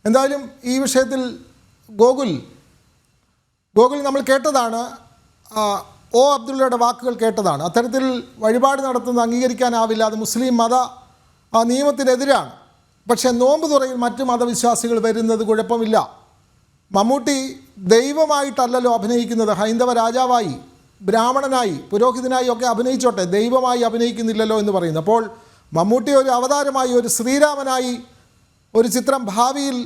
എന്തായാലും ഈ വിഷയത്തിൽ ഗോകുൽ നമ്മൾ കേട്ടതാണ്, ഒ അബ്ദുള്ളയുടെ വാക്കുകൾ കേട്ടതാണ്. അത്തരത്തിൽ വഴിപാട് നടത്തുന്നത് അംഗീകരിക്കാനാവില്ല, അത് മുസ്ലിം മത നിയമത്തിനെതിരാണ്. പക്ഷേ നോമ്പ് തുറയിൽ മറ്റ് മതവിശ്വാസികൾ വരുന്നത് കുഴപ്പമില്ല. മമ്മൂട്ടി ദൈവമായിട്ടല്ലല്ലോ അഭിനയിക്കുന്നത്, ഹൈന്ദവ രാജാവായി, ബ്രാഹ്മണനായി, പുരോഹിതനായി ഒക്കെ അഭിനയിച്ചോട്ടെ, ദൈവമായി അഭിനയിക്കുന്നില്ലല്ലോ എന്ന് പറയുന്നു. അപ്പോൾ മമ്മൂട്ടി ഒരു അവതാരമായി, ഒരു ശ്രീരാമനായി ഒരു ചിത്രം ഭാവിയിൽ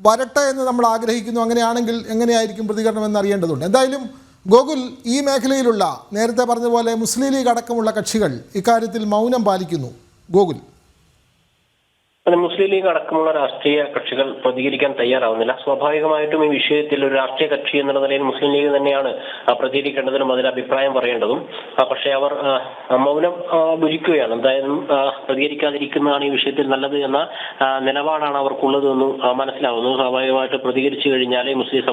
വരട്ടെ എന്ന് നമ്മൾ ആഗ്രഹിക്കുന്നു. അങ്ങനെയാണെങ്കിൽ എങ്ങനെയായിരിക്കും പ്രതികരണം എന്നറിയേണ്ടതുണ്ട്. എന്തായാലും ഗോകുൽ, ഈ മേഖലയിലുള്ള നേരത്തെ പറഞ്ഞതുപോലെ മുസ്ലിം ലീഗ് അടക്കമുള്ള കക്ഷികൾ ഇക്കാര്യത്തിൽ മൗനം പാലിക്കുന്നു. ഗോകുൽ, മുസ്ലിം ലീഗ് അടക്കമുള്ള രാഷ്ട്രീയ കക്ഷികൾ പ്രതികരിക്കാൻ തയ്യാറാവുന്നില്ല. സ്വാഭാവികമായിട്ടും ഈ വിഷയത്തിൽ ഒരു രാഷ്ട്രീയ കക്ഷി എന്നുള്ള നിലയിൽ മുസ്ലിം ലീഗ് തന്നെയാണ് പ്രതികരിക്കേണ്ടതിനും അതിൽ അഭിപ്രായം പറയേണ്ടതും. പക്ഷേ അവർ മൗനം ഭുജിക്കുകയാണ്. എന്തായാലും പ്രതികരിക്കാതിരിക്കുന്നതാണ് ഈ വിഷയത്തിൽ നല്ലത് എന്ന നിലപാടാണ് അവർക്കുള്ളതെന്നും മനസ്സിലാവുന്നു. സ്വാഭാവികമായിട്ട് പ്രതികരിച്ചു കഴിഞ്ഞാൽ മുസ്ലിം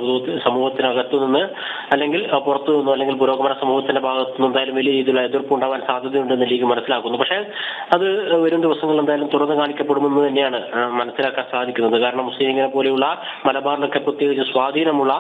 സമൂഹത്തിനകത്തു നിന്ന് അല്ലെങ്കിൽ പുറത്തു നിന്നും അല്ലെങ്കിൽ പുരോഗമന സമൂഹത്തിന്റെ ഭാഗത്തു നിന്ന് എന്തായാലും വലിയ രീതിയിലുള്ള എതിർപ്പ് ഉണ്ടാവാൻ സാധ്യതയുണ്ടെന്ന് ലീഗ് മനസ്സിലാക്കുന്നു. പക്ഷേ അത് വരും ദിവസങ്ങളിൽ എന്തായാലും തുറന്നു കാണിക്കപ്പെടുമെന്ന് തന്നെയാണ് മനസ്സിലാക്കാൻ സാധിക്കുന്നത്. കാരണം മുസ്ലിം ലീഗിനെ പോലെയുള്ള മലബാറിലൊക്കെ പ്രത്യേകിച്ച് സ്വാധീനമുള്ള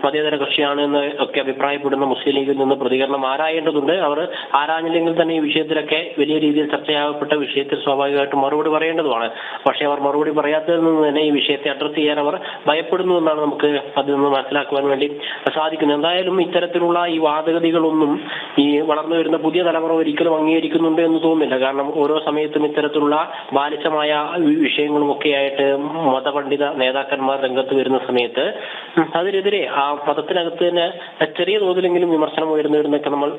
മതേതര കക്ഷിയാണ് എന്ന് ഒക്കെ അഭിപ്രായപ്പെടുന്ന മുസ്ലിം ലീഗിൽ നിന്ന് പ്രതികരണം ആരായേണ്ടതുണ്ട്. അവർ ആരാഞ്ഞില്ലെങ്കിൽ തന്നെ ഈ വിഷയത്തിലൊക്കെ വലിയ രീതിയിൽ ചർച്ചയാകപ്പെട്ട വിഷയത്തിൽ സ്വാഭാവികമായിട്ടും മറുപടി പറയേണ്ടതുമാണ്. പക്ഷേ അവർ മറുപടി പറയാത്തതിൽ നിന്ന് തന്നെ ഈ വിഷയത്തെ അഡ്രസ് ചെയ്യാൻ അവർ ഭയപ്പെടുന്നു എന്നാണ് നമുക്ക് അതിൽ നിന്ന് മനസ്സിലാക്കുവാൻ വേണ്ടി സാധിക്കുന്നത്. എന്തായാലും ഇത്തരത്തിലുള്ള ഈ വാദഗതികളൊന്നും ഈ വളർന്നു വരുന്ന പുതിയ തലമുറ ഒരിക്കലും അംഗീകരിക്കുന്നുണ്ട് എന്ന് തോന്നുന്നില്ല. കാരണം ഓരോ സമയത്തും ഇത്തരത്തിലുള്ള ബാലിശമായ വിഷയങ്ങളും ഒക്കെയായിട്ട് മതപണ്ഡിത നേതാക്കന്മാർ രംഗത്ത് വരുന്ന സമയത്ത് അതിനെതിരെ ആ മതത്തിനകത്ത് തന്നെ ചെറിയ തോതിലെങ്കിലും വിമർശനം ഉയർന്നുവരുന്നൊക്കെ നമ്മൾ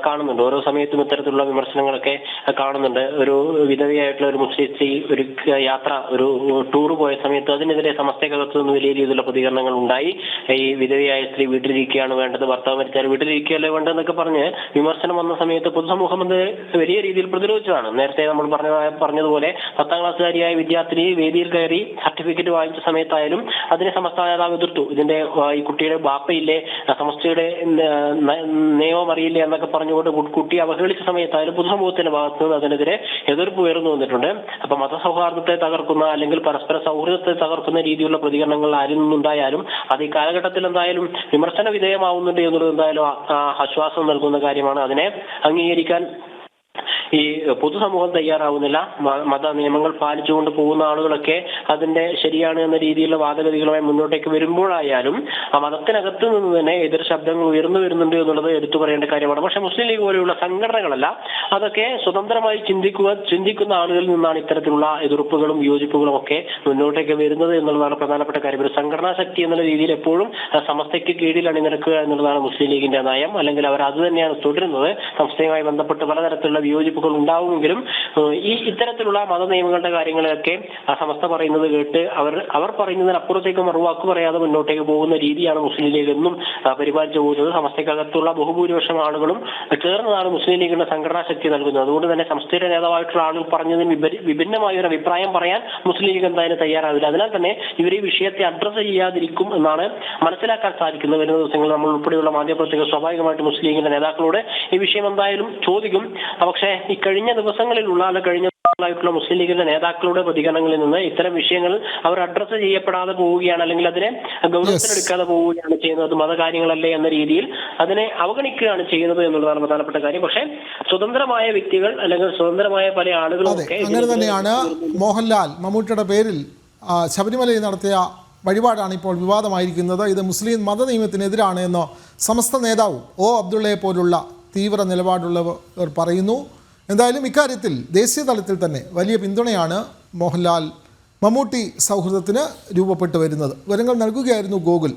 കാണുന്നുണ്ട്. ഓരോ സമയത്തും ഇത്തരത്തിലുള്ള വിമർശനങ്ങളൊക്കെ കാണുന്നുണ്ട്. ഒരു വിധവയായിട്ടുള്ള ഒരു മുസ്ലിം സ്ത്രീ ഒരു യാത്ര, ഒരു ടൂർ പോയ സമയത്ത് അതിനെതിരെ സമസ്തക്കകത്ത് നിന്ന് വലിയ രീതിയിലുള്ള പ്രതികരണങ്ങൾ ഉണ്ടായി. ഈ വിധവയായ സ്ത്രീ വീട്ടിലിരിക്കുകയാണ് വേണ്ടത്, ഭർത്താവ് മരിച്ചാൽ വീട്ടിലിരിക്കുകയല്ലേ വേണ്ടതെന്നൊക്കെ പറഞ്ഞ് വിമർശനം വന്ന സമയത്ത് പൊതുസമൂഹം അത് വലിയ രീതിയിൽ പ്രതിരോധിച്ചതാണ്. നേരത്തെ നമ്മൾ പറഞ്ഞതുപോലെ 10ാം ക്ലാസ്സുകാരിയായ വിദ്യാർത്ഥിനി വേദിയിൽ കയറി സർട്ടിഫിക്കറ്റ് വാങ്ങിച്ച സമയത്തായാലും അതിനെ സമസ്ത നേതാവ് എതിർത്തു. ഇതിന്റെ ഈ കുട്ടിയുടെ ബാപ്പയില്ലേ, സമസ്തയുടെ നിയമം അറിയില്ലേ എന്നൊക്കെ പറഞ്ഞുകൊണ്ട് കുട്ടിയെ അവഹേളിച്ച സമയത്തായാലും പൊതുസമൂഹത്തിന്റെ ഭാഗത്ത് നിന്ന് അതിനെതിരെ എതിർപ്പ് ഉയർന്നു വന്നിട്ടുണ്ട്. അപ്പൊ മതസൗഹാർദ്ദത്തെ തകർക്കുന്ന അല്ലെങ്കിൽ പരസ്പര സൗഹൃദത്തെ തകർക്കുന്ന രീതിയിലുള്ള പ്രതികരണങ്ങൾ ആരിൽ നിന്നുണ്ടായാലും അത് ഈ കാലഘട്ടത്തിൽ എന്തായാലും വിമർശന വിധേയമാവുന്നുണ്ട് എന്നുള്ളത് എന്തായാലും ആശ്വാസം നൽകുന്ന കാര്യമാണ്. അതിനെ അംഗീകരിക്കാൻ ഈ പൊതുസമൂഹം തയ്യാറാവുന്നില്ല. മത നിയമങ്ങൾ പാലിച്ചുകൊണ്ട് പോകുന്ന ആളുകളൊക്കെ അതിന്റെ ശരിയാണ് എന്ന രീതിയിലുള്ള വാദഗതികളുമായി മുന്നോട്ടേക്ക് വരുമ്പോഴായാലും ആ മതത്തിനകത്ത് നിന്ന് തന്നെ എതിർ ശബ്ദങ്ങൾ ഉയർന്നു വരുന്നുണ്ട് എന്നുള്ളത് എടുത്തു പറയേണ്ട കാര്യമാണ്. പക്ഷെ മുസ്ലിം ലീഗ് പോലെയുള്ള സംഘടനകളല്ല, അതൊക്കെ സ്വതന്ത്രമായി ചിന്തിക്കുന്ന ആളുകളിൽ നിന്നാണ് ഇത്തരത്തിലുള്ള എതിർപ്പുകളും വിയോജിപ്പുകളും ഒക്കെ മുന്നോട്ടേക്ക് വരുന്നത് എന്നുള്ളതാണ് പ്രധാനപ്പെട്ട കാര്യം. ഒരു സംഘടനാ ശക്തി എന്നുള്ള രീതിയിൽ എപ്പോഴും സമസ്തയ്ക്ക് കീഴിൽ അണിനിരക്കുക എന്നുള്ളതാണ് മുസ്ലിം ലീഗിന്റെ നയം. അല്ലെങ്കിൽ അവർ അത് തന്നെയാണ് തുടരുന്നത്. സംസ്ഥയുമായി ബന്ധപ്പെട്ട് പലതരത്തിലുള്ള വിയോജിപ്പുകൾ ഉണ്ടാവുമെങ്കിലും ഈ ഇത്തരത്തിലുള്ള മത നിയമങ്ങളുടെ കാര്യങ്ങളൊക്കെ സമസ്ത പറയുന്നത് കേട്ട് അവർ പറയുന്നതിനപ്പുറത്തേക്ക് മറുവാക്ക് പറയാതെ മുന്നോട്ടേക്ക് പോകുന്ന രീതിയാണ് മുസ്ലിം ലീഗ് എന്നും പരിപാലിച്ചു പോകുന്നത്. സമസ്തക്കകത്തുള്ള ബഹുഭൂരിപക്ഷം ആളുകളും ചേർന്നതാണ് മുസ്ലിം ലീഗിന്റെ സംഘടനാ ശക്തി നൽകുന്നത്. അതുകൊണ്ട് തന്നെ സംസ്ഥയുടെ നേതാവായിട്ടുള്ള ആളുകൾ പറഞ്ഞതിന് വിഭിന്നമായ ഒരു അഭിപ്രായം പറയാൻ മുസ്ലിം ലീഗ് എന്തായാലും തയ്യാറാവില്ല. അതിനാൽ തന്നെ ഇവർ ഈ വിഷയത്തെ അഡ്രസ് ചെയ്യാതിരിക്കും എന്നാണ് മനസ്സിലാക്കാൻ സാധിക്കുന്നത്. വരുന്ന ദിവസങ്ങളിൽ നമ്മൾ ഉൾപ്പെടെയുള്ള മാധ്യമപ്രവർത്തകർ സ്വാഭാവികമായിട്ട് മുസ്ലിം ലീഗിന്റെ നേതാക്കളോട് ഈ വിഷയം എന്തായാലും ചോദിക്കും. പക്ഷേ ഈ കഴിഞ്ഞ ദിവസങ്ങളിലുള്ള ായിട്ടുള്ള മുസ്ലിം ലീഗിന്റെ നേതാക്കളുടെ പ്രതികരണങ്ങളിൽ നിന്ന് ഇത്തരം വിഷയങ്ങൾ അവർ അഡ്രസ് ചെയ്യപ്പെടാതെ പോവുകയാണ്, അല്ലെങ്കിൽ അതിനെ ഗൗരവത്തിലെടുക്കാതെ പോവുകയാണ് ചെയ്യുന്നത്. മതകാര്യങ്ങളല്ലേ എന്ന രീതിയിൽ അതിനെ അവഗണിക്കുകയാണ് ചെയ്യുന്നത് എന്നുള്ളതാണ് പ്രധാനപ്പെട്ട കാര്യം. പക്ഷേ സ്വതന്ത്രമായ വ്യക്തികൾ അല്ലെങ്കിൽ സ്വതന്ത്രമായ പല ആളുകളും ഒക്കെ അങ്ങനെ തന്നെയാണ്. മോഹൻലാൽ മമ്മൂട്ടിയുടെ പേരിൽ ശബരിമലയിൽ നടത്തിയ വഴിപാടാണ് ഇപ്പോൾ വിവാദമായിരിക്കുന്നത്. ഇത് മുസ്ലിം മത നിയമത്തിനെതിരാണ് എന്ന് സമസ്ത നേതാവും ഒ അബ്ദുള്ളയെ പോലുള്ള തീവ്ര നിലപാടുള്ളവർ പറയുന്നു. എന്തായാലും ഇക്കാര്യത്തിൽ ദേശീയ തലത്തിൽ തന്നെ വലിയ പിന്തുണയാണ് മോഹൻലാൽ മമ്മൂട്ടി സൗഹൃദത്തിന് രൂപപ്പെട്ടു വരുന്നത്. വിവരങ്ങൾ നൽകുകയായിരുന്നു ഗോകുൽ.